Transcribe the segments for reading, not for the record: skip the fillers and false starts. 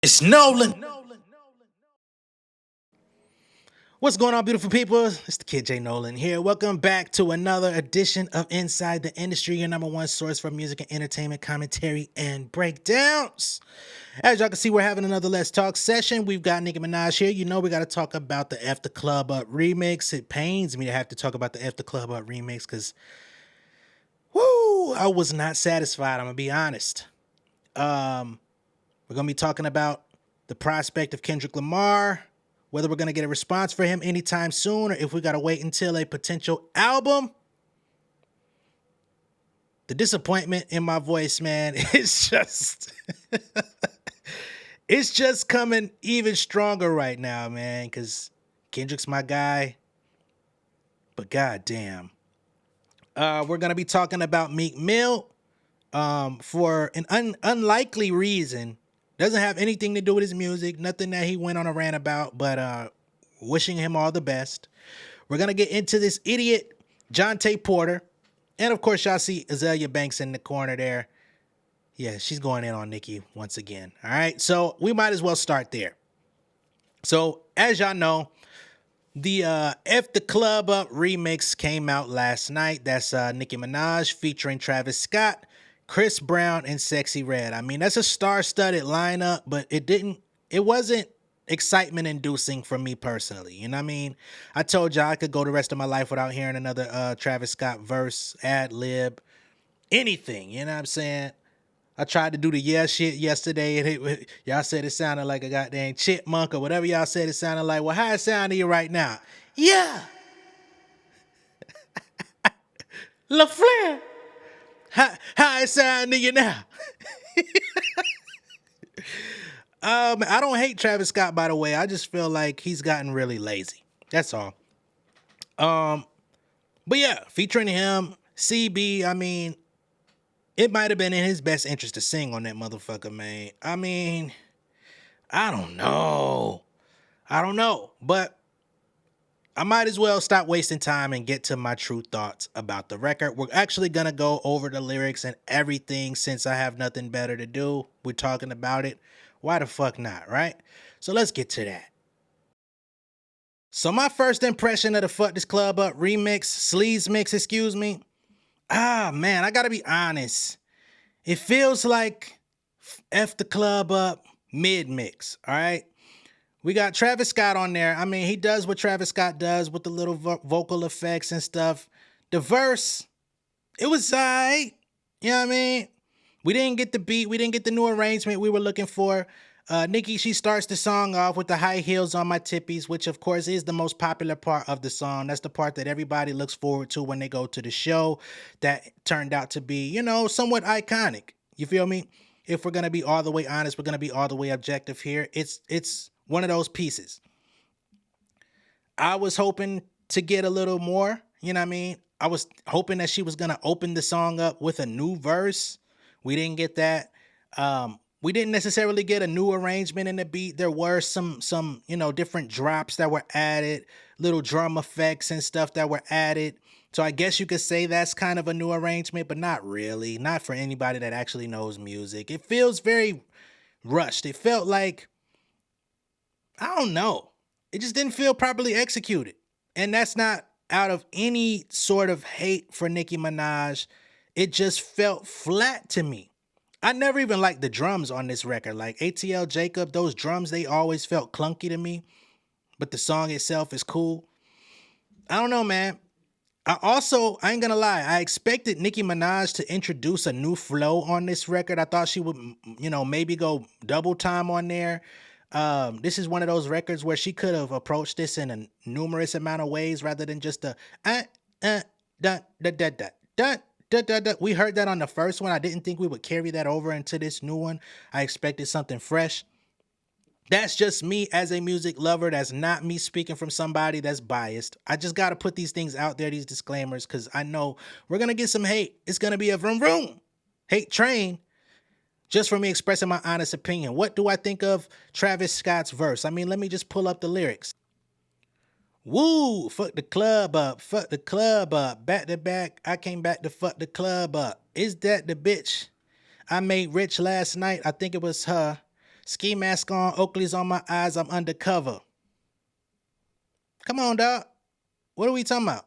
It's Nolan. What's going on, beautiful people? It's the kid J Nolan here. Welcome back to another edition of Inside the Industry, your number one source for music and entertainment commentary and breakdowns. As y'all can see, we're having another Let's Talk session. We've got Nicki Minaj here. You know we got to talk about the F the Club Up remix. It pains me to have to talk about the F the Club Up remix because, whoo, I was not satisfied. I'm going to be honest. We're going to be talking about the prospect of Kendrick Lamar, whether we're going to get a response for him anytime soon or if we got to wait until a potential album. The disappointment in my voice, man, it's just coming even stronger right now, man, because Kendrick's my guy. But goddamn. We're going to be talking about Meek Mill for an unlikely reason. Doesn't have anything to do with his music, nothing that he went on a rant about, but wishing him all the best. We're going to get into this idiot Jontay Porter. And of course, y'all see Azealia Banks in the corner there. Yeah, she's going in on Nicki once again. All right, so we might as well start there. So as y'all know, the F the Club Up remix came out last night. That's Nicki Minaj featuring Travis Scott, Chris Brown, and Sexyy Red. I mean, that's a star-studded lineup, but it wasn't excitement-inducing for me personally. You know what I mean? I told y'all I could go the rest of my life without hearing another Travis Scott verse, ad-lib, anything. You know what I'm saying? I tried to do the yeah shit yesterday, and y'all said it sounded like a goddamn chipmunk or whatever y'all said it sounded like. Well, how it sound to you right now? Yeah. LaFleur. How it sound to you now? I don't hate Travis Scott, by the way. I just feel like he's gotten really lazy. That's all. But yeah, featuring him, CB, I mean, it might have been in his best interest to sing on that motherfucker, man. I mean, I don't know. But I might as well stop wasting time and get to my true thoughts about the record. We're actually going to go over the lyrics and everything since I have nothing better to do. We're talking about it. Why the fuck not, right? So let's get to that. So my first impression of the Fuck This Club Up remix, sleaze mix, excuse me. Man, I got to be honest. It feels like F the Club Up mid-mix, all right? We got Travis Scott on there. I mean, he does what Travis Scott does with the little vocal effects and stuff. The verse, it was alright. You know what I mean? We didn't get the beat. We didn't get the new arrangement we were looking for. Nicki, she starts the song off with the high heels on my tippies, which of course is the most popular part of the song. That's the part that everybody looks forward to when they go to the show. That turned out to be, you know, somewhat iconic. You feel me? If we're going to be all the way honest, we're going to be all the way objective here. It's one of those pieces. I was hoping to get a little more, you know what I mean? I was hoping that she was going to open the song up with a new verse. We didn't get that. We didn't necessarily get a new arrangement in the beat. There were some, you know, different drops that were added, little drum effects and stuff that were added. So I guess you could say that's kind of a new arrangement, but not really. Not for anybody that actually knows music. It feels very rushed. It felt like, I don't know. It just didn't feel properly executed. And that's not out of any sort of hate for Nicki Minaj. It just felt flat to me. I never even liked the drums on this record. Like ATL Jacob, those drums, they always felt clunky to me. But the song itself is cool. I don't know, man. I ain't gonna lie, I expected Nicki Minaj to introduce a new flow on this record. I thought she would, you know, maybe go double time on there. This is one of those records where she could have approached this in a numerous amount of ways rather than just a da da da da da da da. We heard that on the first one. I didn't think we would carry that over into this new one. I expected something fresh. That's just me as a music lover. That's not me speaking from somebody that's biased. I just got to put these things out there, these disclaimers, because I know we're going to get some hate. It's going to be a vroom vroom hate train just for me expressing my honest opinion. What do I think of Travis Scott's verse? I mean, let me just pull up the lyrics. Woo, fuck the club up, back to back, I came back to fuck the club up. Is that the bitch I made rich last night? I think it was her. Ski mask on, Oakley's on my eyes, I'm undercover. Come on, dog. What are we talking about?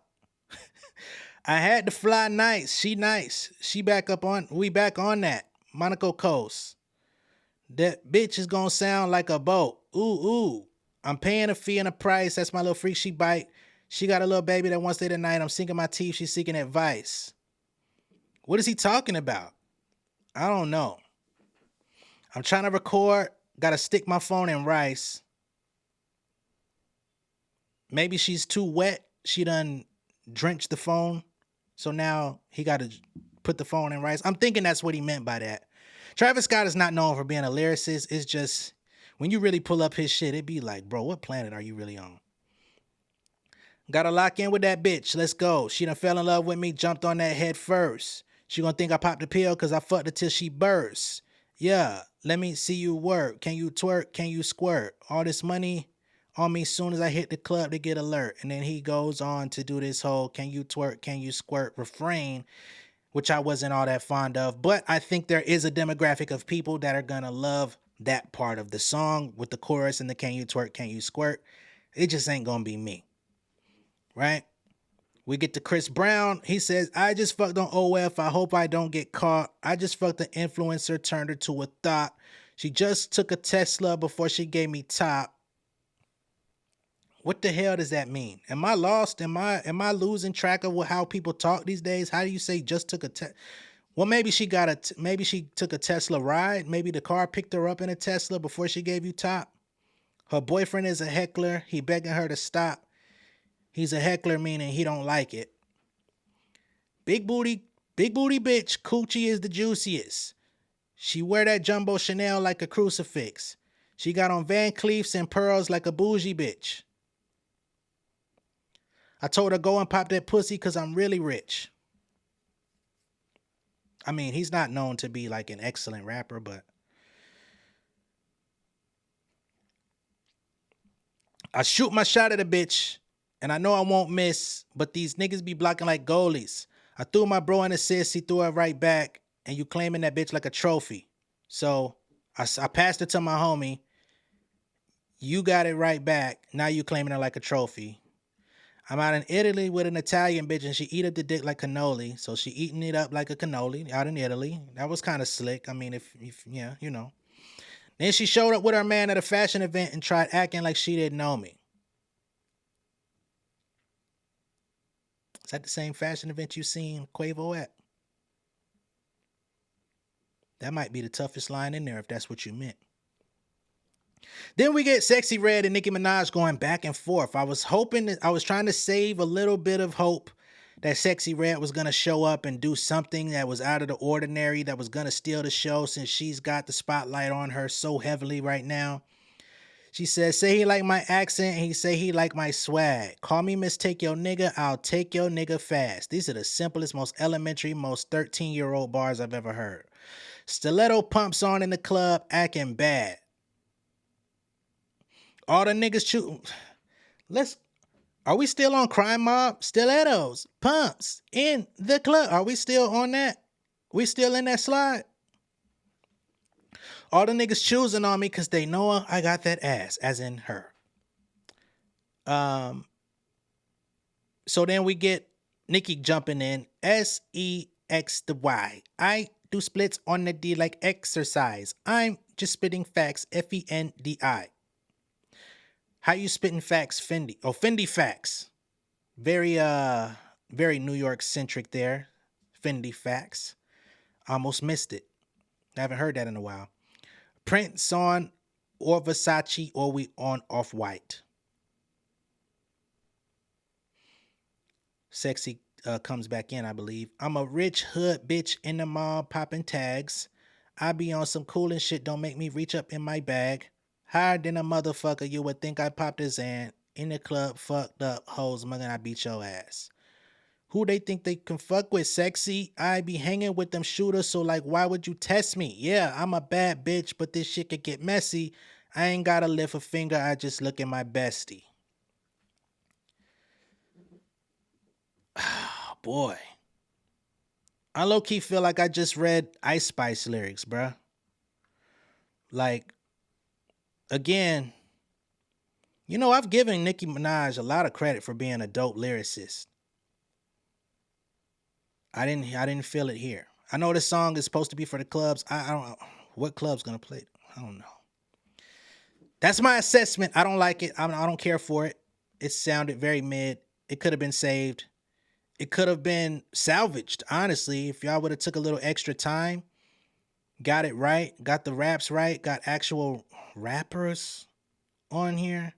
I had to fly nice. She nice. We back on that. Monaco Coast. That bitch is gonna sound like a boat. Ooh, ooh. I'm paying a fee and a price. That's my little freak she bite. She got a little baby that wants to stay the night. I'm sinking my teeth. She's seeking advice. What is he talking about? I don't know. I'm trying to record. Gotta stick my phone in rice. Maybe she's too wet. She done drenched the phone. So now he gotta put the phone in rice. I'm thinking that's what he meant by that. Travis Scott is not known for being a lyricist. It's just, when you really pull up his shit, it be like, bro, what planet are you really on? Gotta lock in with that bitch. Let's go. She done fell in love with me, jumped on that head first. She gonna think I popped the pill because I fucked her till she burst. Yeah, let me see you work. Can you twerk? Can you squirt? All this money on me soon as I hit the club to get alert. And then he goes on to do this whole can you twerk? Can you squirt refrain, which I wasn't all that fond of. But I think there is a demographic of people that are gonna love that part of the song with the chorus and the can you twerk? Can you squirt? It just ain't gonna be me. Right? We get to Chris Brown. He says, I just fucked on OF. I hope I don't get caught. I just fucked an influencer, turned her to a thought. She just took a Tesla before she gave me top. What the hell does that mean? Am I lost? Am I losing track of how people talk these days? How do you say just took a Tesla? Well, maybe she took a Tesla ride. Maybe the car picked her up in a Tesla before she gave you top. Her boyfriend is a heckler. He begging her to stop. He's a heckler, meaning he don't like it. Big booty bitch. Coochie is the juiciest. She wear that jumbo Chanel like a crucifix. She got on Van Cleefs and pearls like a bougie bitch. I told her go and pop that pussy because I'm really rich. I mean, he's not known to be like an excellent rapper, but I shoot my shot at a bitch. And I know I won't miss, but these niggas be blocking like goalies. I threw my bro an assist, he threw it right back, and you claiming that bitch like a trophy. So I passed it to my homie. You got it right back. Now you claiming her like a trophy. I'm out in Italy with an Italian bitch, and she eat up the dick like cannoli. So she eating it up like a cannoli out in Italy. That was kind of slick. I mean, if yeah, you know. Then she showed up with her man at a fashion event and tried acting like she didn't know me. Is that the same fashion event you seen Quavo at? That might be the toughest line in there if that's what you meant. Then we get Sexyy Red and Nicki Minaj going back and forth. I was trying to save a little bit of hope that Sexyy Red was going to show up and do something that was out of the ordinary, that was going to steal the show since she's got the spotlight on her so heavily right now. She says, say he like my accent, and he say he like my swag. Call me mistake your nigga, I'll take your nigga fast. These are the simplest, most elementary, most 13-year-old bars I've ever heard. Stiletto pumps on in the club, acting bad. All the niggas are we still on Crime Mob? Stilettos, pumps, in the club. Are we still on that? We still in that slide? All the niggas choosing on me because they know I got that ass, as in her. So then we get Nicki jumping in. SEX I do splits on the D like exercise. I'm just spitting facts. FENDI. How you spitting facts, Fendi? Oh, Fendi facts. Very New York centric there. Fendi facts. Almost missed it. I haven't heard that in a while. Prince on or Versace or we on Off-White. Sexy comes back in, I believe. I'm a rich hood bitch in the mall popping tags. I be on some cool and shit, don't make me reach up in my bag. Higher than a motherfucker, you would think I popped his hand. In the club, fucked up hoes, mugging, I beat your ass. Who they think they can fuck with? Sexy. I be hanging with them shooters, so like, why would you test me? Yeah, I'm a bad bitch, but this shit could get messy. I ain't gotta lift a finger, I just look at my bestie. Oh, boy. I low-key feel like I just read Ice Spice lyrics, bruh. Like, again, you know, I've given Nicki Minaj a lot of credit for being a dope lyricist. I didn't feel it here. I know this song is supposed to be for the clubs. I don't know what club's gonna play it. I don't know. That's my assessment. I don't like it. I don't care for it. It sounded very mid. It could have been saved. It could have been salvaged, honestly, if y'all would have took a little extra time, got it right, got the raps right, got actual rappers on here.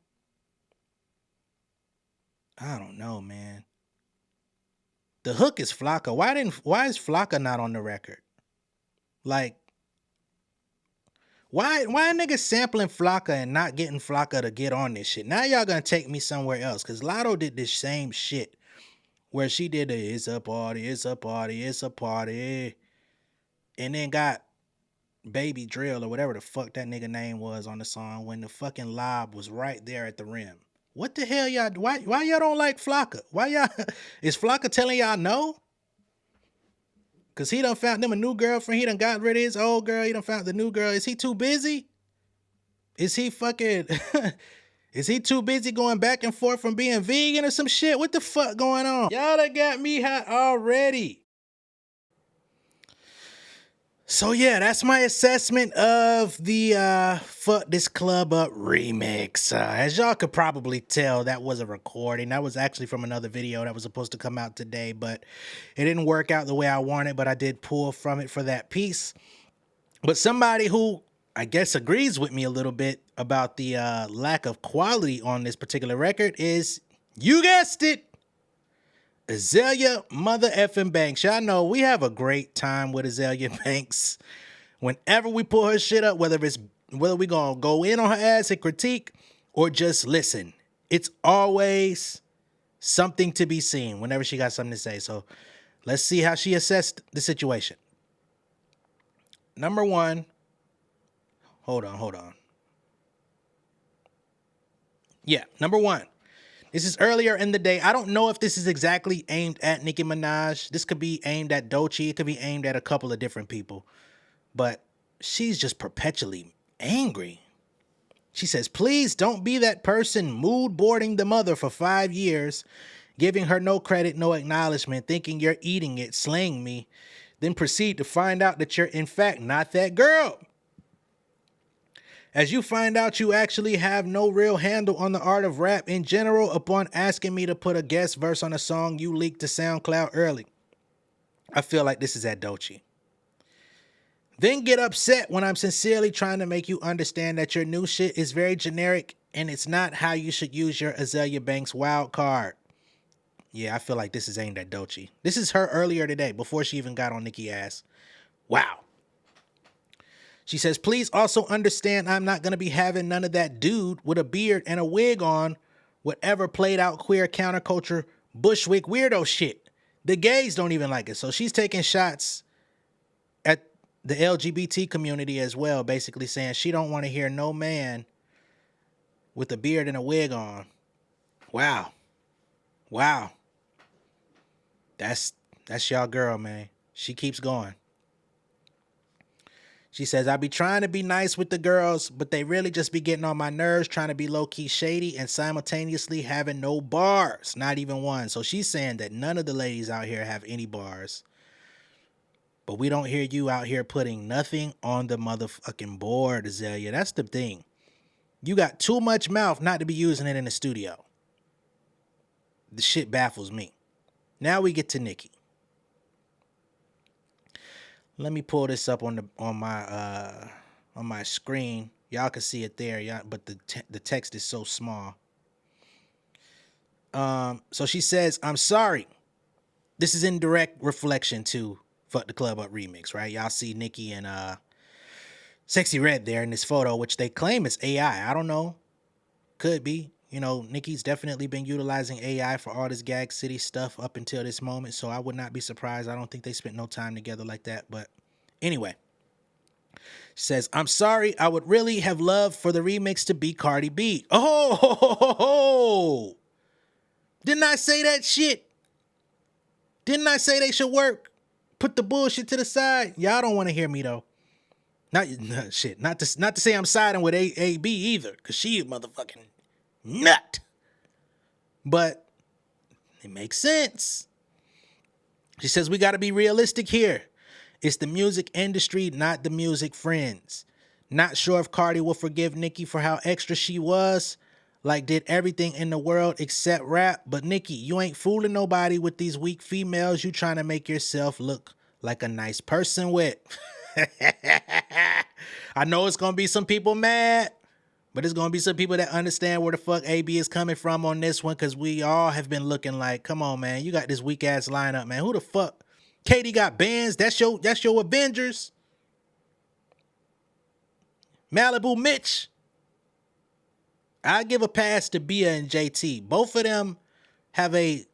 I don't know, man. The hook is Flocka. Why is Flocka not on the record? Like, why niggas sampling Flocka and not getting Flocka to get on this shit? Now y'all gonna take me somewhere else, cause Lotto did this same shit where she did the it's a party, it's a party, it's a party, and then got Baby Drill or whatever the fuck that nigga name was on the song when the fucking lob was right there at the rim. What the hell y'all? Why y'all don't like Flocka? Why y'all is Flocka telling y'all no? Cause he done found them a new girlfriend. He done got rid of his old girl. He done found the new girl. Is he too busy? Is he fucking? Is he too busy going back and forth from being vegan or some shit? What the fuck going on? Y'all done got me hot already. So yeah, that's my assessment of the Fuck This Club Up remix. As y'all could probably tell, that was a recording. That was actually from another video that was supposed to come out today, but it didn't work out the way I wanted, but I did pull from it for that piece. But somebody who I guess agrees with me a little bit about the lack of quality on this particular record is, you guessed it, Azealia mother effing Banks. Y'all know we have a great time with Azealia Banks. Whenever we pull her shit up, whether we gonna go in on her ass and critique or just listen, it's always something to be seen whenever she got something to say. So let's see how she assessed the situation. Number one, hold on. Yeah, number one. This is earlier in the day. I don't know if this is exactly aimed at Nicki Minaj. This could be aimed at Doechii. It could be aimed at a couple of different people. But she's just perpetually angry. She says, please don't be that person mood boarding the mother for 5 years, giving her no credit, no acknowledgement, thinking you're eating it, slaying me, then proceed to find out that you're in fact not that girl. As you find out you actually have no real handle on the art of rap in general upon asking me to put a guest verse on a song you leaked to SoundCloud early. I feel like this is at Doechii. Then get upset when I'm sincerely trying to make you understand that your new shit is very generic and it's not how you should use your Azealia Banks wild card. Yeah, I feel like this is aimed at Doechii. This is her earlier today before she even got on Nicki ass. Wow. She says, please also understand I'm not going to be having none of that dude with a beard and a wig on, whatever played out queer counterculture Bushwick weirdo shit. The gays don't even like it. So she's taking shots at the LGBT community as well, basically saying she don't want to hear no man with a beard and a wig on. Wow. That's y'all girl, man. She keeps going. She says, I be trying to be nice with the girls, but they really just be getting on my nerves, trying to be low-key shady and simultaneously having no bars, not even one. So she's saying that none of the ladies out here have any bars. But we don't hear you out here putting nothing on the motherfucking board, Azealia. That's the thing. You got too much mouth not to be using it in the studio. The shit baffles me. Now we get to Nicki. Let me pull this up on my screen. Y'all can see it there, yeah, but the text is so small. So she says, I'm sorry. This is in direct reflection to Fuck the Club Up remix, right? Y'all see Nicki and Sexyy Red there in this photo, which they claim is AI. I don't know. Could be. You know, Nicki's definitely been utilizing AI for all this Gag City stuff up until this moment, so I would not be surprised. I don't think they spent no time together like that, but anyway. Says, I'm sorry, I would really have loved for the remix to be Cardi B. Oh, didn't I say that shit? Didn't I say they should work? Put the bullshit to the side. Y'all don't want to hear me, though. Not shit. Not to say I'm siding with AB either, cause she a motherfucking nut. But it makes sense. She says we got to be realistic here. It's the music industry, not the music friends. Not sure if Cardi will forgive Nicki for how extra she was. Like did everything in the world except rap. But Nicki, you ain't fooling nobody with these weak females you trying to make yourself look like a nice person with. I know it's going to be some people mad, but it's going to be some people that understand where the fuck AB is coming from on this one, because we all have been looking like, come on, man, you got this weak ass lineup, man. Who the fuck? Katie got bands. That's your Avengers. Malibu Mitch. I give a pass to Bia and JT. Both of them have a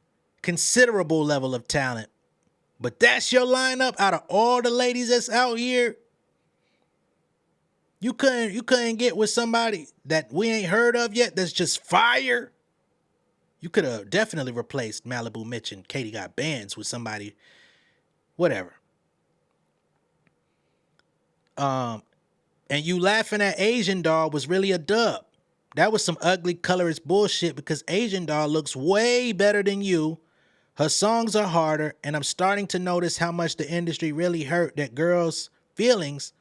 considerable level of talent. But that's your lineup out of all the ladies that's out here. You couldn't get with somebody that we ain't heard of yet that's just fire. You could have definitely replaced Malibu Mitch and Katie Got Bands with somebody, whatever. And you laughing at Asian Doll was really a dub. That was some ugly colorist bullshit, because Asian Doll looks way better than you. Her songs are harder, and I'm starting to notice how much the industry really hurt that girls' feelings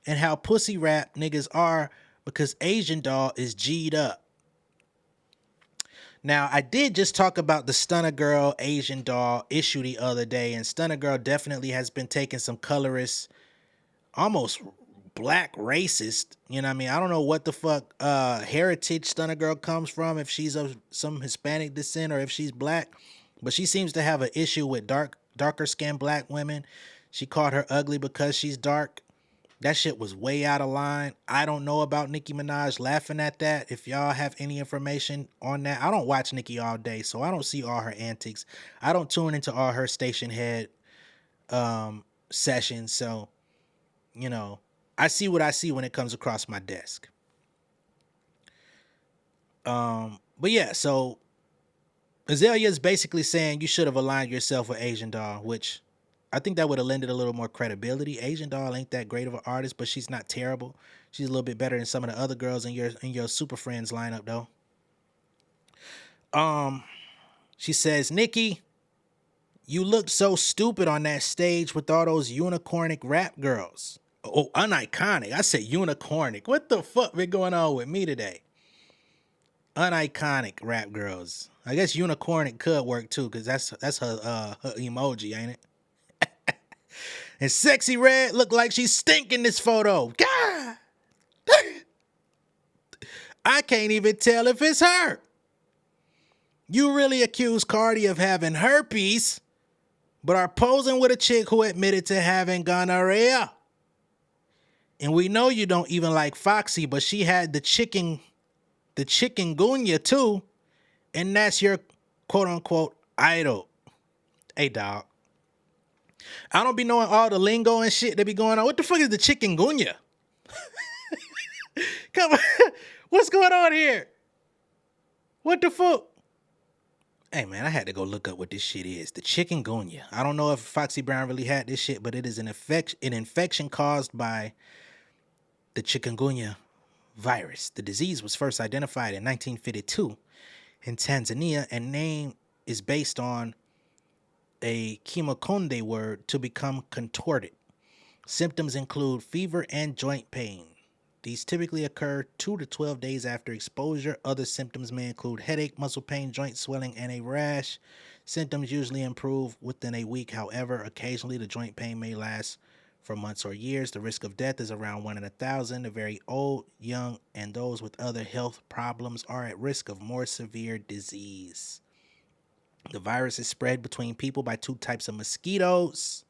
and how pussy rap niggas are, because Asian Doll is G'd up. Now, I did just talk about the Stunner Girl Asian Doll issue the other day, and Stunner Girl definitely has been taking some colorist, almost black racist, you know what I mean? I don't know what the fuck heritage Stunner Girl comes from, if she's of some Hispanic descent or if she's black, but she seems to have an issue with darker skinned black women. She called her ugly because she's dark. That shit was way out of line. I don't know about Nicki Minaj laughing at that. If y'all have any information on that, I don't watch Nicki all day, so I don't see all her antics. I don't tune into all her station head sessions, so, you know, I see what I see when it comes across my desk. But yeah, so Azealia is basically saying you should have aligned yourself with Asian Doll, which I think that would have lended a little more credibility. Asian Doll ain't that great of an artist, but she's not terrible. She's a little bit better than some of the other girls in your Super Friends lineup, though. She says, Nicki, you looked so stupid on that stage with all those unicornic rap girls. Oh, uniconic. I said unicornic. What the fuck been going on with me today? Uniconic rap girls. I guess unicornic could work too, because that's her emoji, ain't it? And Sexyy Red look like she's stinking this photo. God! I can't even tell if it's her. You really accuse Cardi of having herpes, but are posing with a chick who admitted to having gonorrhea. And we know you don't even like Foxy, but she had the chikungunya too, and that's your quote-unquote idol. Hey, dog. I don't be knowing all the lingo and shit that be going on. What the fuck is the chikungunya? Come on. What's going on here? What the fuck? Hey, man, I had to go look up what this shit is. The chikungunya. I don't know if Foxy Brown really had this shit, but it is an infection caused by the chikungunya virus. The disease was first identified in 1952 in Tanzania, and name is based on a Kimakonde word, to become contorted. Symptoms include fever and joint pain. These typically occur 2 to 12 days after exposure. Other symptoms may include headache, muscle pain, joint swelling, and a rash. Symptoms usually improve within a week. However, occasionally the joint pain may last for months or years. The risk of death is around 1 in 1,000. The very old, young, and those with other health problems are at risk of more severe disease. The virus is spread between people by 2 types of mosquitoes.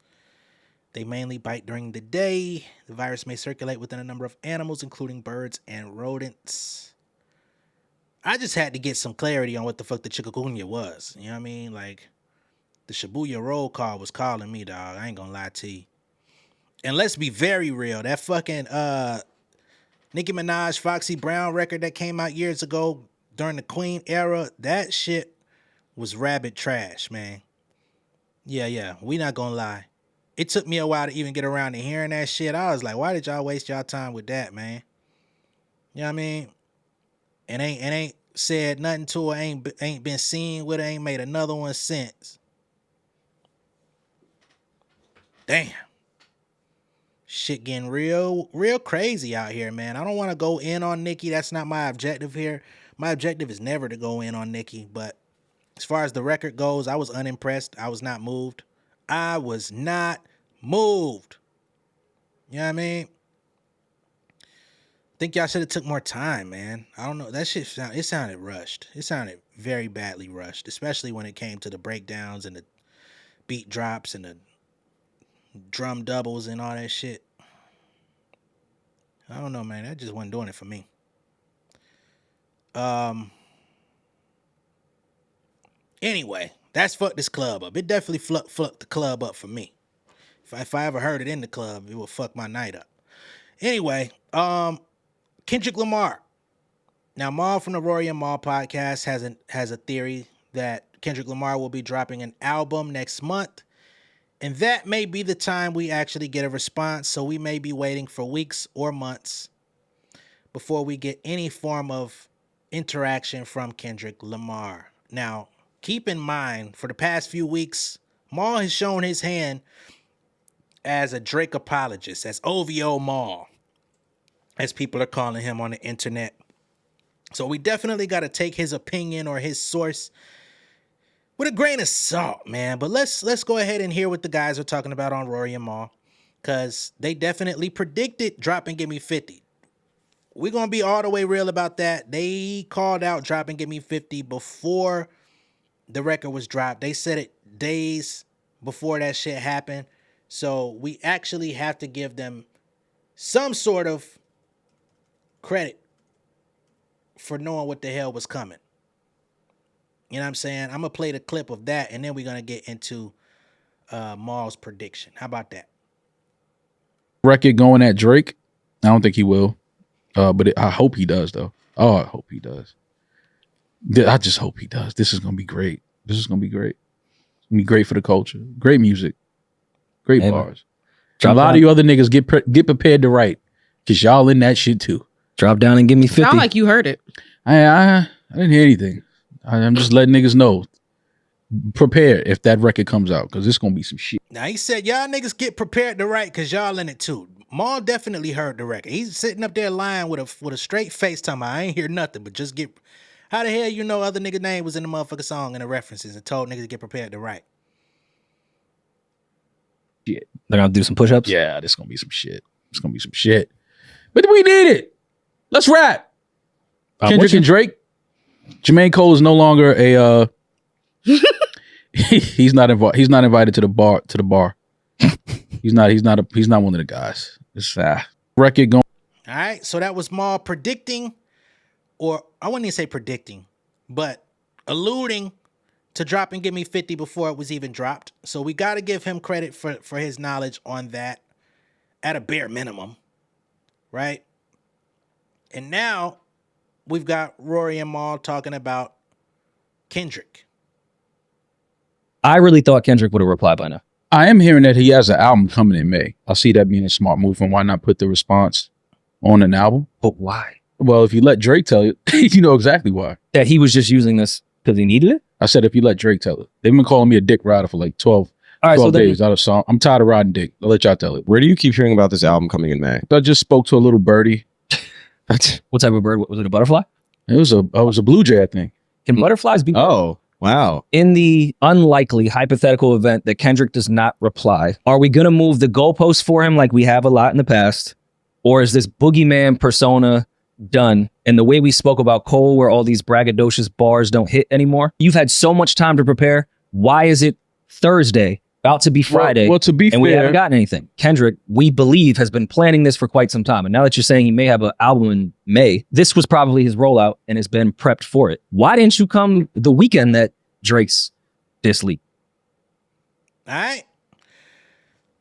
They mainly bite during the day. The virus may circulate within a number of animals, including birds and rodents. I just had to get some clarity on what the fuck the chikungunya was. You know what I mean? Like, the Shibuya roll call was calling me, dog. I ain't gonna lie to you. And let's be very real. That fucking Nicki Minaj Foxy Brown record that came out years ago during the Queen era, that shit was rabid trash, man. Yeah, we not gonna lie. it took me a while to even get around to hearing that shit. I was like, why did y'all waste y'all time with that, man? You know what I mean? And ain't said nothing to her, ain't been seen with her, ain't made another one since. Damn. Shit getting real crazy out here, man. I don't want to go in on Nicki. That's not my objective here. My objective is never to go in on Nicki, but as far as the record goes, I was unimpressed. I was not moved. I was not moved. You know what I mean? I think y'all should have took more time, man. I don't know. That shit sounded rushed. It sounded very badly rushed, especially when it came to the breakdowns and the beat drops and the drum doubles and all that shit. I don't know, man. That just wasn't doing it for me. Anyway, that's fucked this club up. It definitely fucked the club up for me. If I ever heard it in the club, it would fuck my night up. Anyway, Kendrick Lamar. Now, Maul from the Rory and Maul podcast has a theory that Kendrick Lamar will be dropping an album next month, and that may be the time we actually get a response. So we may be waiting for weeks or months before we get any form of interaction from Kendrick Lamar. Now, keep in mind, for the past few weeks, Maul has shown his hand as a Drake apologist, as OVO Maul, as people are calling him on the internet. So we definitely got to take his opinion or his source with a grain of salt, man. But let's go ahead and hear what the guys are talking about on Rory and Maul, because they definitely predicted Drop and Give Me 50. We're going to be all the way real about that. They called out Drop and Give Me 50 before the record was dropped. They said it days before that shit happened. So we actually have to give them some sort of credit for knowing what the hell was coming. You know what I'm saying? I'm going to play the clip of that, and then we're going to get into Maul's prediction. How about that? Record going at Drake? I don't think he will. But I hope he does, though. Oh, I hope he does. I just hope he does. This is going to be great. This is going to be great. It's going to be great for the culture. Great music. Great bars. A lot of you other niggas get prepared to write, because y'all in that shit, too. Drop down and give me 50. Sound like you heard it. I didn't hear anything. I'm just letting niggas know. Prepare if that record comes out, because it's going to be some shit. Now, he said, y'all niggas get prepared to write because y'all in it, too. Maul definitely heard the record. He's sitting up there lying with a straight face talking about, I ain't hear nothing, but just get... How the hell you know other nigga name was in the motherfucking song and the references and told niggas to get prepared to write? Shit. They're going to do some push-ups? Yeah, this is going to be some shit. It's going to be some shit. But we need it. Let's rap. Kendrick and Drake. Jermaine Cole is no longer a... he's not invited to the bar. He's not one of the guys. It's record going. All right, so that was Maul predicting, or I wouldn't even say predicting, but alluding to Drop and Give Me 50 before it was even dropped. So we got to give him credit for his knowledge on that at a bare minimum, right? And now we've got Rory and Maul talking about Kendrick. I really thought Kendrick would have replied by now. I am hearing that he has an album coming in May. I see that being a smart move, and why not put the response on an album? But why? Well, if you let Drake tell you, you know exactly why. That he was just using this because he needed it? I said if you let Drake tell it. They've been calling me a dick rider for like 12 days out of song. I'm tired of riding dick. I'll let y'all tell it. Where do you keep hearing about this album coming in May? I just spoke to a little birdie. What type of bird? Was it a butterfly? It was a blue jay, I think. Can butterflies be... Oh, wow. In the unlikely hypothetical event that Kendrick does not reply, are we going to move the goalposts for him like we have a lot in the past? Or is this boogeyman persona done? And the way we spoke about Cole, where all these braggadocious bars don't hit anymore, you've had so much time to prepare. Why is it Thursday, about to be Friday, well, to be and fair, we haven't gotten anything? Kendrick, we believe, has been planning this for quite some time. And now that you're saying he may have an album in May, this was probably his rollout and has been prepped for it. Why didn't you come the weekend that Drake's diss leak? All right.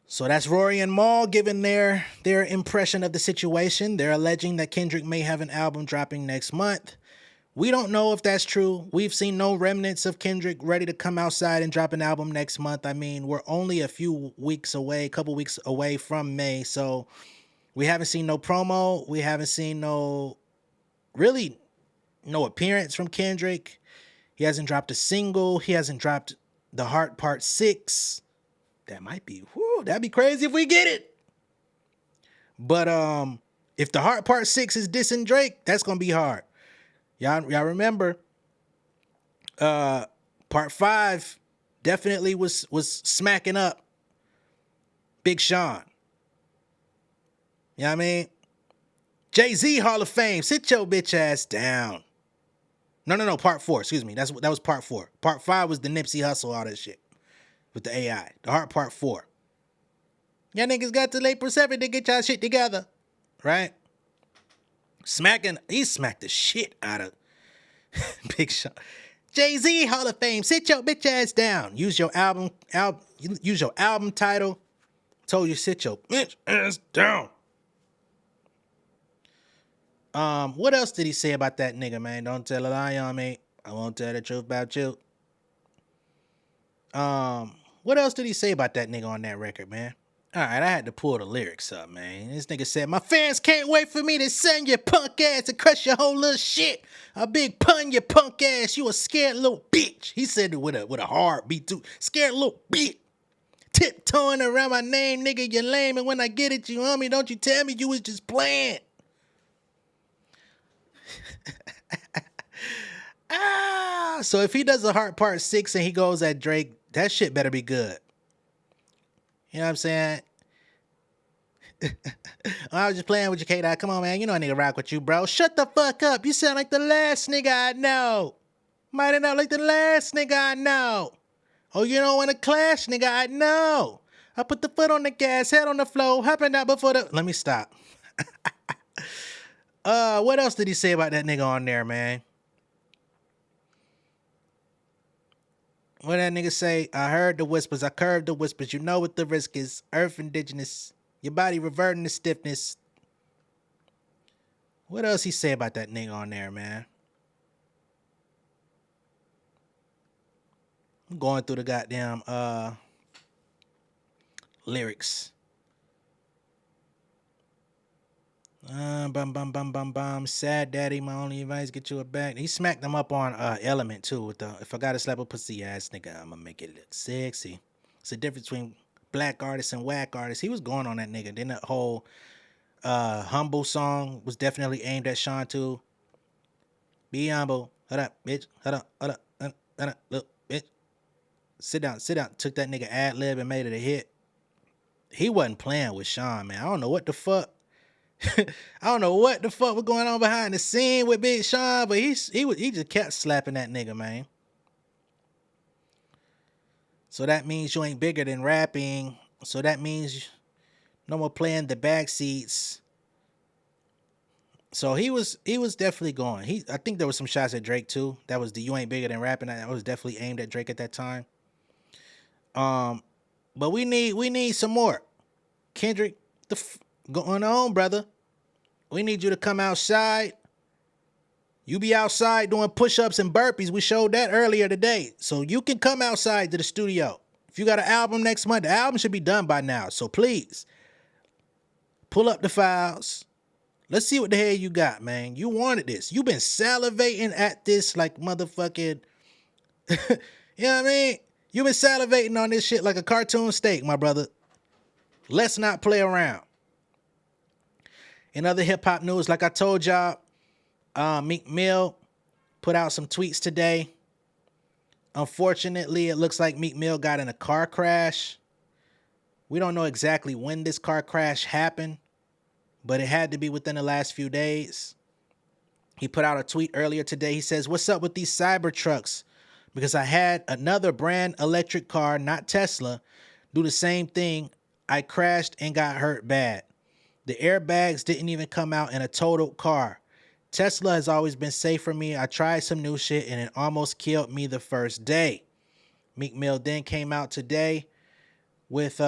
So that's Rory and Maul giving their impression of the situation. They're alleging that Kendrick may have an album dropping next month. We don't know if that's true. We've seen no remnants of Kendrick ready to come outside and drop an album next month. I mean, we're only a couple weeks away from May, so we haven't seen no promo. We haven't seen no appearance from Kendrick. He hasn't dropped a single. He hasn't dropped The Heart Part 6. That'd be crazy if we get it. But if The Heart Part 6 is dissing Drake, that's gonna be hard. Y'all remember Part 5 definitely was smacking up Big Sean. You know what I mean? Jay-Z Hall of Fame, sit your bitch ass down. No, Part 4, excuse me. That was Part 4. Part 5 was the Nipsey Hussle, all that shit with the AI. The Heart Part 4. Y'all niggas got till April 7th to get y'all shit together, right? He smacked the shit out of Big Sean. Jay-Z Hall of Fame, sit your bitch ass down. Use your album title. Told you sit your bitch ass down. What else did he say about that nigga, man? Don't tell a lie on me. I won't tell the truth about you. What else did he say about that nigga on that record, man? All right, I had to pull the lyrics up, man. This nigga said, my fans can't wait for me to send your punk ass and crush your whole little shit. A big pun, your punk ass. You a scared little bitch. He said it with a hard beat, too. Scared little bitch. Tiptoeing around my name, nigga, you lame. And when I get it, you homie, don't you tell me you was just playing. So if he does a Heart Part 6 and he goes at Drake, that shit better be good. You know what I'm saying? I was just playing with you, K-Dot. Come on, man. You know I need to rock with you, bro. Shut the fuck up. You sound like the last nigga I know. Might have not like the last nigga I know. Oh, you don't want to clash, nigga? I know. I put the foot on the gas, head on the floor, hopping out before the... Let me stop. What else did he say about that nigga on there, man? What that nigga say? I heard the whispers, I curved the whispers. You know what the risk is. Earth indigenous. Your body reverting to stiffness. What else he say about that nigga on there, man? I'm going through the goddamn lyrics. Sad daddy, my only advice, get you a bag. He smacked them up on Element too with the if I gotta slap a pussy ass nigga, I'ma make it look sexy. It's the difference between black artists and whack artists. He was going on that nigga. Then that whole Humble song was definitely aimed at Sean too. Be humble. Hold up, bitch. Hold up, look, bitch. Sit down. Took that nigga ad lib and made it a hit. He wasn't playing with Sean, man. I don't know what the fuck. I don't know what the fuck was going on behind the scene with Big Sean, but he just kept slapping that nigga, man. So that means you ain't bigger than rapping. So that means no more playing the back seats. So he was definitely going. I think there was some shots at Drake too. That was the you ain't bigger than rapping. That was definitely aimed at Drake at that time. But we need some more. Kendrick, going on, brother. We need you to come outside. You be outside doing push-ups and burpees. We showed that earlier today. So you can come outside to the studio. If you got an album next month, the album should be done by now. So please, pull up the files. Let's see what the hell you got, man. You wanted this. You've been salivating at this like motherfucking... you know what I mean? You've been salivating on this shit like a cartoon steak, my brother. Let's not play around. In other hip-hop news, like I told y'all, Meek Mill put out some tweets today. Unfortunately, it looks like Meek Mill got in a car crash. We don't know exactly when this car crash happened, but it had to be within the last few days. He put out a tweet earlier today. He says, "What's up with these cyber trucks? Because I had another brand electric car, not Tesla, do the same thing. I crashed and got hurt bad. The airbags didn't even come out in a totaled car. Tesla has always been safe for me. I tried some new shit and it almost killed me the first day." Meek Mill then came out today with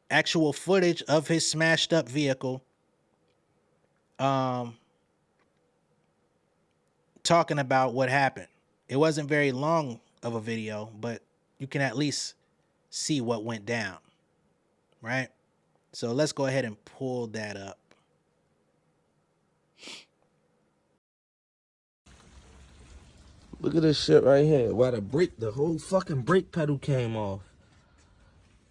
actual footage of his smashed up vehicle. talking about what happened. It wasn't very long of a video, but you can at least see what went down, right? So let's go ahead and pull that up. Look at this shit right here. Why the whole fucking brake pedal came off.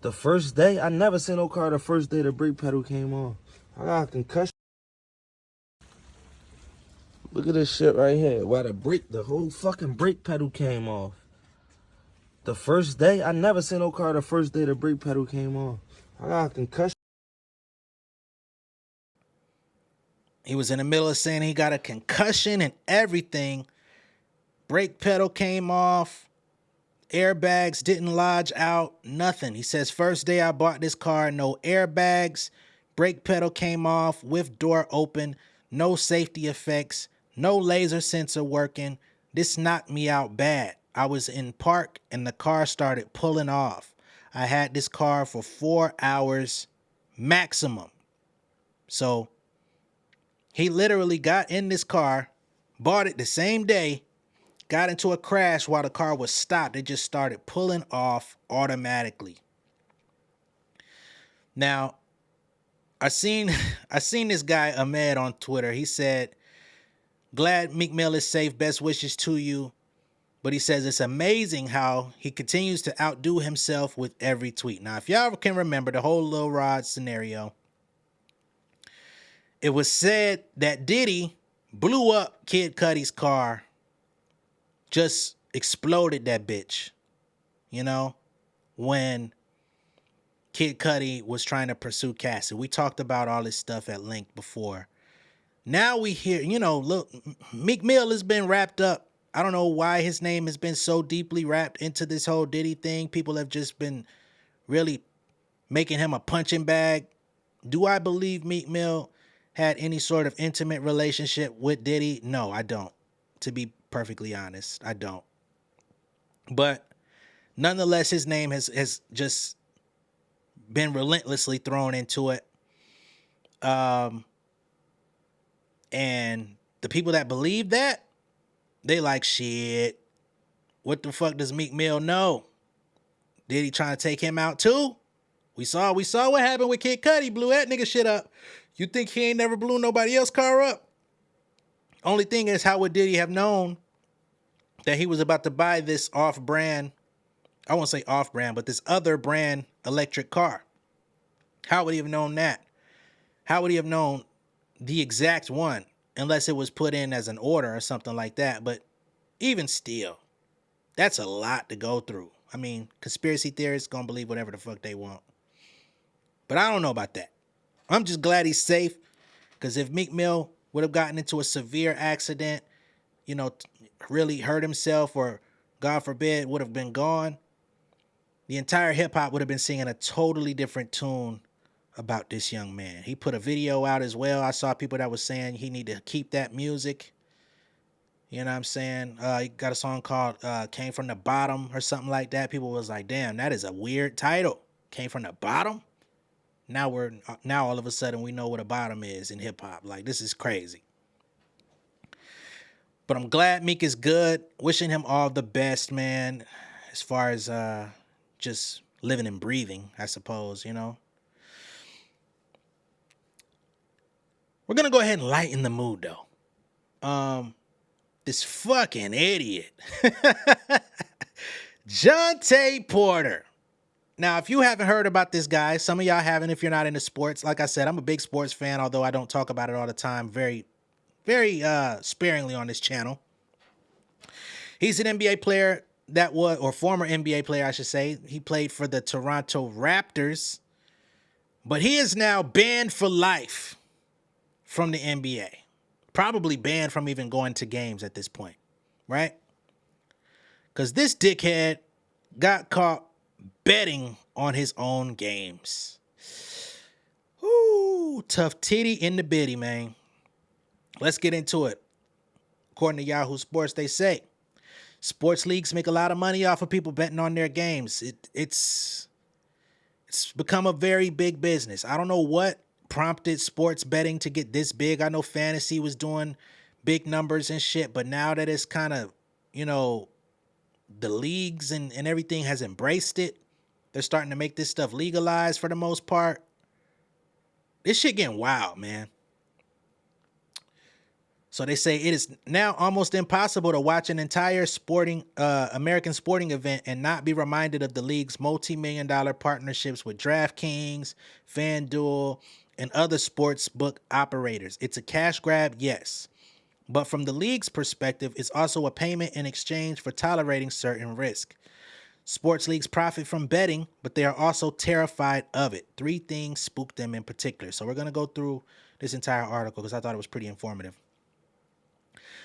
The first day, I never seen no car the first day the brake pedal came off. I got a concussion. Look at this shit right here. Why the whole fucking brake pedal came off. The first day, I never seen no car the first day the brake pedal came off. I got a concussion. He was in the middle of saying he got a concussion and everything. Brake pedal came off. Airbags didn't lodge out. Nothing. He says, first day I bought this car, no airbags. Brake pedal came off with door open. No safety effects. No laser sensor working. This knocked me out bad. I was in park and the car started pulling off. I had this car for 4 hours maximum. So he literally got in this car, bought it the same day, got into a crash while the car was stopped. It just started pulling off automatically. Now, I seen this guy, Ahmed, on Twitter. He said, glad Meek Mill is safe. Best wishes to you. But he says it's amazing how he continues to outdo himself with every tweet. Now, if y'all can remember the whole Lil Rod scenario, it was said that Diddy blew up Kid Cudi's car, just exploded that bitch, you know, when Kid Cudi was trying to pursue Cassie. We talked about all this stuff at length before. Now we hear, you know, look, Meek Mill has been wrapped up. I don't know why his name has been so deeply wrapped into this whole Diddy thing. People have just been really making him a punching bag. Do I believe Meek Mill had any sort of intimate relationship with Diddy? No, I don't. To be perfectly honest, I don't. But nonetheless, his name has just been relentlessly thrown into it. And the people that believe that, they like, shit, what the fuck does Meek Mill know? Did he trying to take him out too? We saw what happened with Kid Cudi. Blew that nigga shit up. You think he ain't never blew nobody else's car up? Only thing is, how would Diddy have known that he was about to buy this off-brand, I won't say off-brand, but this other brand electric car? How would he have known that? How would he have known the exact one? Unless it was put in as an order or something like that. But even still, that's a lot to go through. I mean, conspiracy theorists gonna believe whatever the fuck they want. But I don't know about that. I'm just glad he's safe. Because if Meek Mill would have gotten into a severe accident, you know, really hurt himself, or God forbid, would have been gone, the entire hip hop would have been singing a totally different tune about this young man. He put a video out as well. I saw people that was saying he need to keep that music. You know what I'm saying? He got a song called Came From the Bottom or something like that. People was like, damn, that is a weird title. Came From the Bottom? Now all of a sudden we know what a bottom is in hip hop. Like, this is crazy. But I'm glad Meek is good. Wishing him all the best, man. As far as just living and breathing, I suppose, you know. We're going to go ahead and lighten the mood, though. This fucking idiot. Jontay Porter. Now, if you haven't heard about this guy, some of y'all haven't if you're not into sports. Like I said, I'm a big sports fan, although I don't talk about it all the time. Very, very sparingly on this channel. He's an NBA player or former NBA player, I should say. He played for the Toronto Raptors. But he is now banned for life from the NBA. Probably banned from even going to games at this point, right? Because this dickhead got caught betting on his own games. Ooh, tough titty in the bitty, man. Let's get into it. According to Yahoo Sports, they say sports leagues make a lot of money off of people betting on their games. It's become a very big business. I don't know what prompted sports betting to get this big. I know fantasy was doing big numbers and shit. But now that it's kind of, you know, the leagues and everything has embraced it, they're starting to make this stuff legalized for the most part. This shit getting wild, man. So they say it is now almost impossible to watch an entire American sporting event and not be reminded of the league's multi-million-dollar partnerships with DraftKings, FanDuel, and other sports book operators. It's a cash grab, yes. But from the league's perspective, it's also a payment in exchange for tolerating certain risk. Sports leagues profit from betting, but they are also terrified of it. 3 things spook them in particular. So we're going to go through this entire article because I thought it was pretty informative.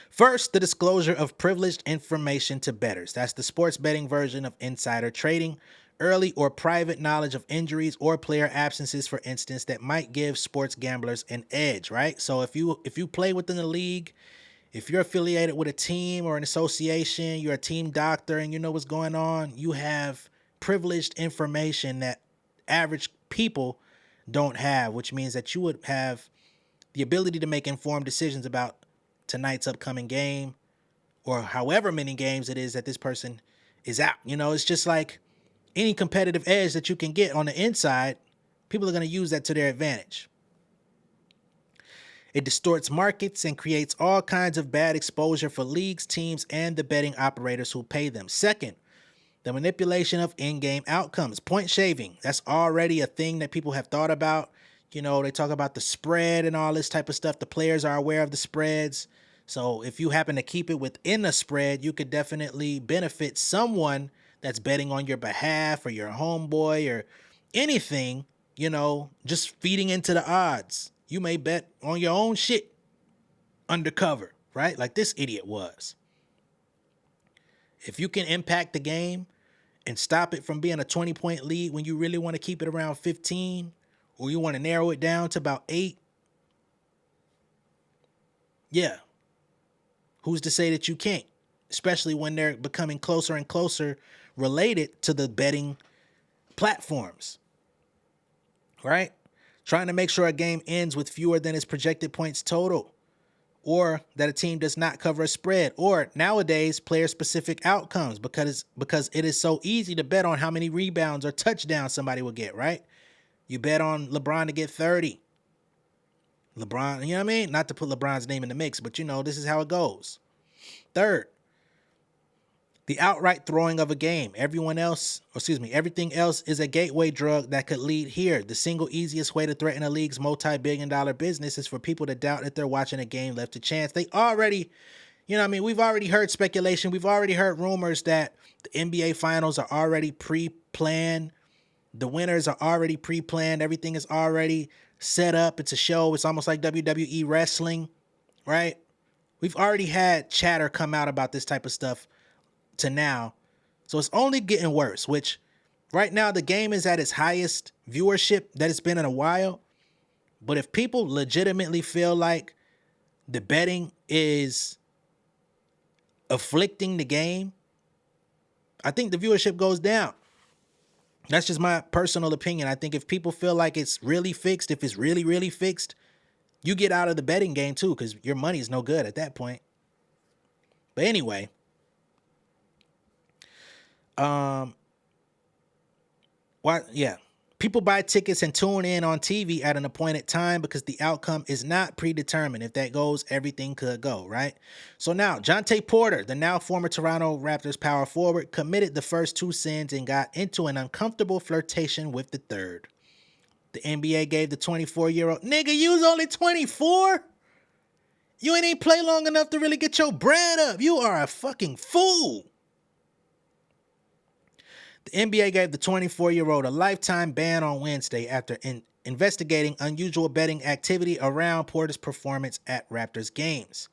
First, the disclosure of privileged information to bettors. That's the sports betting version of insider trading. Early or private knowledge of injuries or player absences, for instance, that might give sports gamblers an edge, right? So if you play within the league, if you're affiliated with a team or an association, you're a team doctor and you know what's going on, you have privileged information that average people don't have, which means that you would have the ability to make informed decisions about tonight's upcoming game or however many games it is that this person is out. You know, it's just like any competitive edge that you can get on the inside, people are going to use that to their advantage. It distorts markets and creates all kinds of bad exposure for leagues, teams, and the betting operators who pay them. Second, the manipulation of in-game outcomes. Point shaving. That's already a thing that people have thought about. You know, they talk about the spread and all this type of stuff. The players are aware of the spreads. So if you happen to keep it within a spread, you could definitely benefit someone that's betting on your behalf or your homeboy or anything, you know, just feeding into the odds. You may bet on your own shit undercover, right? Like this idiot was. If you can impact the game and stop it from being a 20-point lead when you really want to keep it around 15, or you want to narrow it down to about 8, yeah. Who's to say that you can't? Especially when they're becoming closer and closer related to the betting platforms, right? Trying to make sure a game ends with fewer than its projected points total, or that a team does not cover a spread, or nowadays player-specific outcomes because it is so easy to bet on how many rebounds or touchdowns somebody will get, right? You bet on LeBron to get 30. LeBron, you know what I mean? Not to put LeBron's name in the mix, but you know, this is how it goes. Third, the outright throwing of a game. Everything else is a gateway drug that could lead here. The single easiest way to threaten a league's multi-billion-dollar business is for people to doubt that they're watching a game left to chance. They already, you know what I mean? We've already heard speculation. We've already heard rumors that the NBA finals are already pre-planned. The winners are already pre-planned. Everything is already set up. It's a show. It's almost like WWE wrestling, right? We've already had chatter come out about this type of stuff to now. So it's only getting worse, which right now the game is at its highest viewership that it's been in a while. But if people legitimately feel like the betting is afflicting the game, I think the viewership goes down. That's just my personal opinion. I think if people feel like it's really fixed, if it's really, really fixed, you get out of the betting game too, because your money is no good at that point. But anyway, people buy tickets and tune in on TV at an appointed time because the outcome is not predetermined. If that goes, everything could go, right? So now, Jontay Porter, the now former Toronto Raptors power forward, committed the first 2 sins and got into an uncomfortable flirtation with the third. The NBA gave the 24-year-old, nigga, you was only 24? You ain't even play long enough to really get your bread up. You are a fucking fool. The NBA gave the 24-year-old a lifetime ban on Wednesday after investigating unusual betting activity around Porter's performance at Raptors games.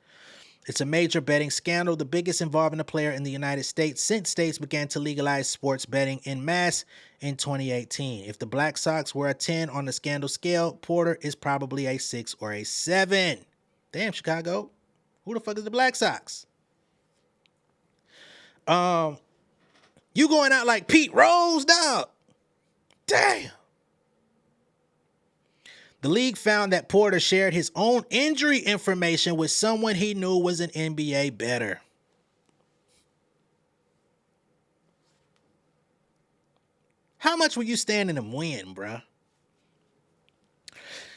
It's a major betting scandal, the biggest involving a player in the United States since states began to legalize sports betting en masse in 2018. If the Black Sox were a 10 on the scandal scale, Porter is probably a 6 or a 7. Damn, Chicago. Who the fuck is the Black Sox? You going out like Pete Rose, dog. Damn. The league found that Porter shared his own injury information with someone he knew was an NBA bettor. How much will you stand in them win, bruh?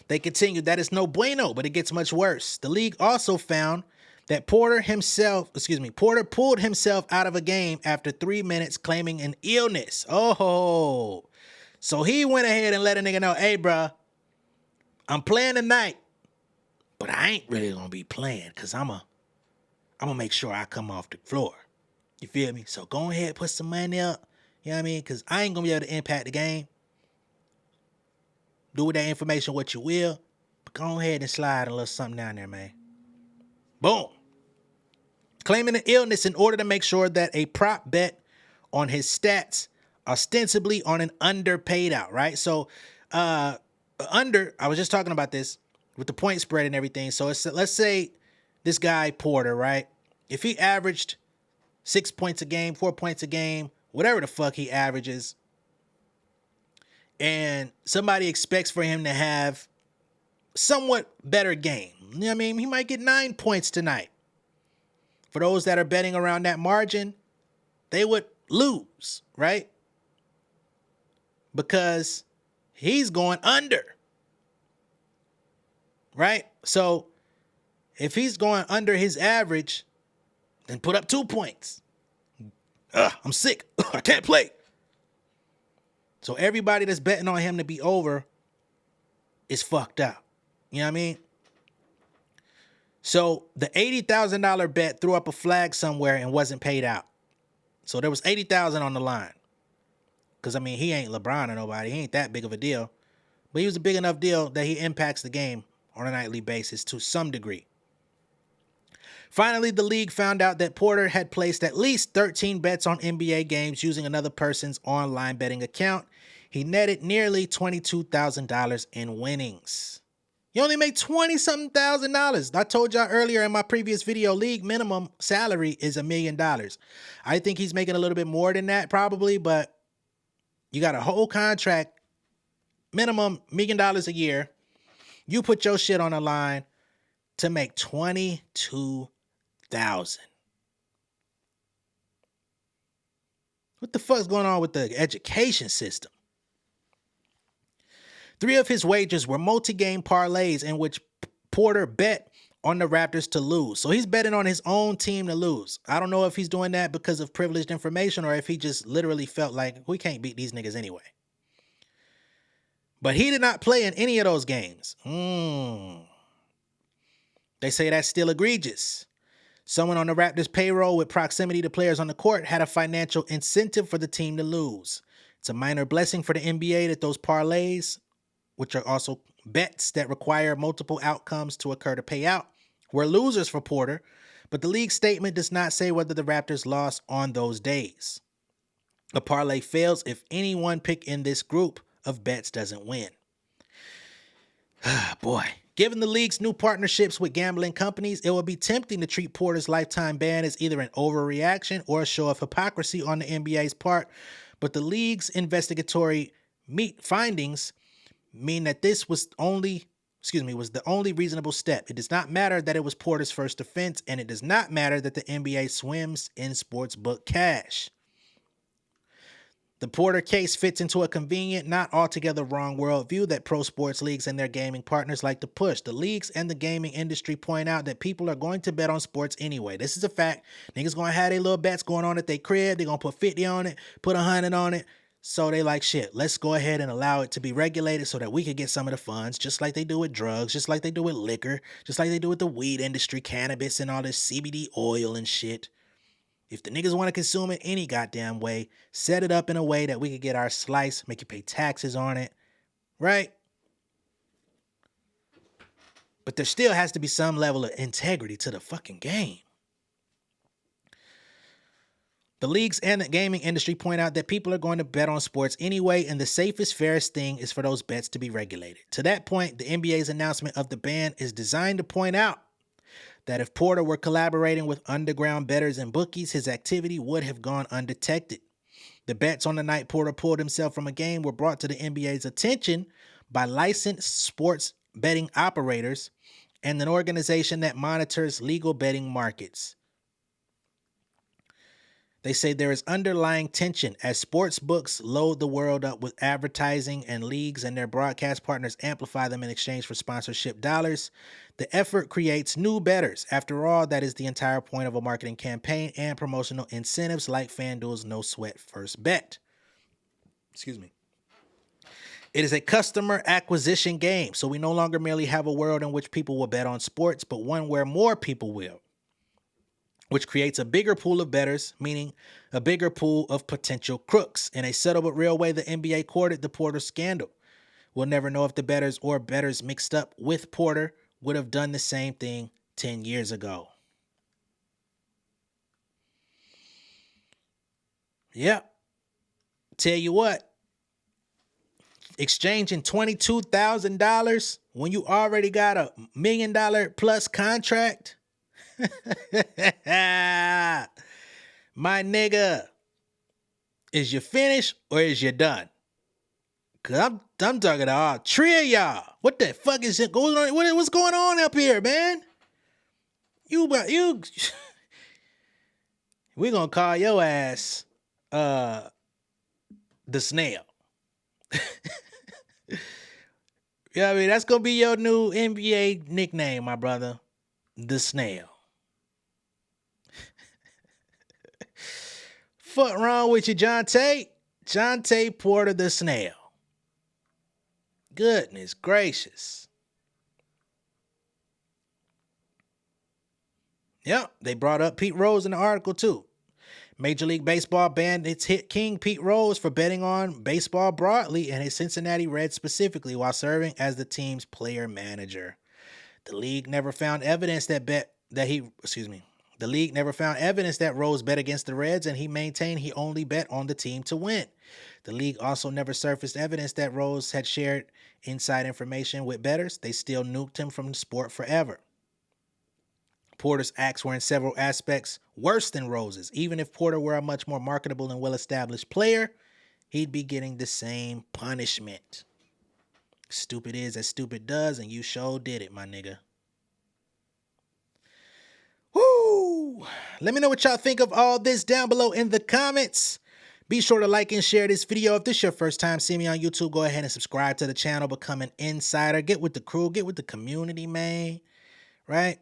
They continued, that is no bueno, but it gets much worse. The league also found that Porter pulled himself out of a game after 3 minutes claiming an illness. Oh, so he went ahead and let a nigga know, hey, bruh, I'm playing tonight, but I ain't really gonna be playing because I'm gonna make sure I come off the floor. You feel me? So go ahead, put some money up. You know what I mean? Because I ain't gonna be able to impact the game. Do with that information what you will, but go ahead and slide a little something down there, man. Boom. Claiming an illness in order to make sure that a prop bet on his stats, ostensibly on an under paid out, right? So, I was just talking about this with the point spread and everything. So let's say this guy Porter, right? If he averaged 6 points a game, 4 points a game, whatever the fuck he averages, and somebody expects for him to have somewhat better game. You know what I mean? He might get 9 points tonight. For those that are betting around that margin, they would lose, right? Because he's going under, right? So if he's going under his average, then put up 2 points. I'm sick. I can't play. So everybody that's betting on him to be over is fucked up. You know what I mean? So the $80,000 bet threw up a flag somewhere and wasn't paid out. So there was $80,000 on the line. Because, I mean, he ain't LeBron or nobody. He ain't that big of a deal. But he was a big enough deal that he impacts the game on a nightly basis to some degree. Finally, the league found out that Porter had placed at least 13 bets on NBA games using another person's online betting account. He netted nearly $22,000 in winnings. You only make $20-something thousand. I told y'all earlier in my previous video, league minimum salary is $1 million. I think he's making a little bit more than that probably, but you got a whole contract, minimum $1 million a year. You put your shit on the line to make $22,000. What the fuck's going on with the education system? 3 of his wagers were multi-game parlays in which Porter bet on the Raptors to lose. So he's betting on his own team to lose. I don't know if he's doing that because of privileged information or if he just literally felt like we can't beat these niggas anyway. But he did not play in any of those games. They say that's still egregious. Someone on the Raptors payroll with proximity to players on the court had a financial incentive for the team to lose. It's a minor blessing for the NBA that those parlays, which are also bets that require multiple outcomes to occur to pay out, were losers for Porter, but the league statement does not say whether the Raptors lost on those days. A parlay fails if any one pick in this group of bets doesn't win. Boy. Given the league's new partnerships with gambling companies, it would be tempting to treat Porter's lifetime ban as either an overreaction or a show of hypocrisy on the NBA's part, but the league's investigatory findings mean that this was the only reasonable step. It does not matter that it was Porter's first offense, and it does not matter that the NBA swims in sportsbook cash. The Porter case fits into a convenient, not altogether wrong worldview that pro sports leagues and their gaming partners like to push. The leagues and the gaming industry point out that people are going to bet on sports anyway. This is a fact. Niggas going to have their little bets going on at their crib. They're going to put 50 on it, put 100 on it. So they like, shit, let's go ahead and allow it to be regulated so that we could get some of the funds, just like they do with drugs, just like they do with liquor, just like they do with the weed industry, cannabis, and all this CBD oil and shit. If the niggas want to consume it any goddamn way, set it up in a way that we could get our slice, make you pay taxes on it, right? But there still has to be some level of integrity to the fucking game. The leagues and the gaming industry point out that people are going to bet on sports anyway, and the safest, fairest thing is for those bets to be regulated. To that point, the NBA's announcement of the ban is designed to point out that if Porter were collaborating with underground bettors and bookies, his activity would have gone undetected. The bets on the night Porter pulled himself from a game were brought to the NBA's attention by licensed sports betting operators and an organization that monitors legal betting markets. They say there is underlying tension as sports books load the world up with advertising and leagues and their broadcast partners amplify them in exchange for sponsorship dollars. The effort creates new bettors. After all, that is the entire point of a marketing campaign and promotional incentives like FanDuel's No Sweat First Bet. Excuse me. It is a customer acquisition game, so we no longer merely have a world in which people will bet on sports, but one where more people will, which creates a bigger pool of bettors, meaning a bigger pool of potential crooks. In a subtle but real way, the NBA courted the Porter scandal. We'll never know if the bettors or bettors mixed up with Porter would have done the same thing 10 years ago. Yep. Tell you what. Exchanging $22,000 when you already got $1 million plus contract. My nigga, is you finished or is you done? Cause I'm talking to all three of y'all. What the fuck is it going on? What's going on up here, man? You we gonna call your ass the snail. Yeah, I mean, that's gonna be your new NBA nickname, my brother. The snail. Fuck wrong with you, Jontay? Jontay Porter the snail. Goodness gracious. Yep, they brought up Pete Rose in the article too. Major League Baseball banned its hit king Pete Rose for betting on baseball broadly and his Cincinnati Reds specifically while serving as the team's player manager. The league never found evidence that Rose bet against the Reds, and he maintained he only bet on the team to win. The league also never surfaced evidence that Rose had shared inside information with bettors. They still nuked him from the sport forever. Porter's acts were in several aspects worse than Rose's. Even if Porter were a much more marketable and well-established player, he'd be getting the same punishment. Stupid is as stupid does, and you sure did it, my nigga. Woo! Let me know what y'all think of all this down below in the comments. Be sure to like and share this video. If this is your first time seeing me on YouTube, go ahead and subscribe to the channel. Become an insider. Get with the crew. Get with the community, man. Right?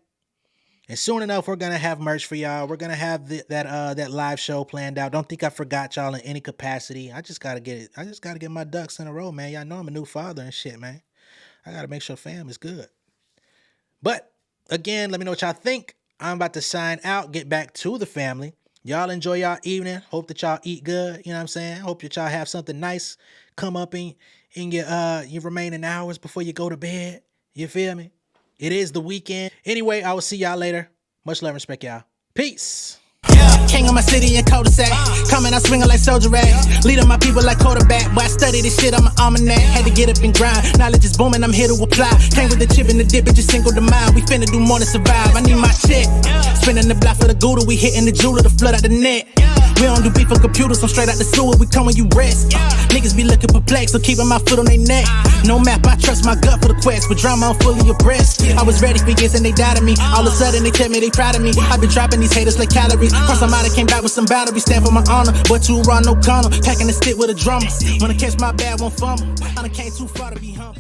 And soon enough, we're going to have merch for y'all. We're going to have that live show planned out. Don't think I forgot y'all in any capacity. I just got to get it. I just got to get my ducks in a row, man. Y'all know I'm a new father and shit, man. I got to make sure fam is good. But again, let me know what y'all think. I'm about to sign out, get back to the family. Y'all enjoy y'all evening. Hope that y'all eat good. You know what I'm saying? Hope that y'all have something nice come up in your remaining hours before you go to bed. You feel me? It is the weekend. Anyway, I will see y'all later. Much love and respect, y'all. Peace. Yeah, king of my city and cul-de-sac. Coming out swinging like soldier rag. Leading my people like quarterback. Boy, I study this shit, I'm an almanac. Had to get up and grind. Knowledge is booming, I'm here to apply. Came with the chip and the dip, it just single the mind. We finna do more than survive. I need my check. Spinning the block for the Gouda. We hitting the jeweler to flood out the net. We don't do beef for computers, I'm straight out the sewer. We come when you rest. Niggas be looking perplexed, so keeping my foot on their neck. No map, I trust my gut for the quest. With drama, I'm fully abreast. I was ready for years and they doubted me. All of a sudden they tell me they proud of me. I been dropping these haters like calories. Cross them out, I came back with some boundaries. Stand for my honor, but too raw, no corner. Packing the stick with a drummer. Wanna catch my bad, won't fumble. I done came too far to be humble.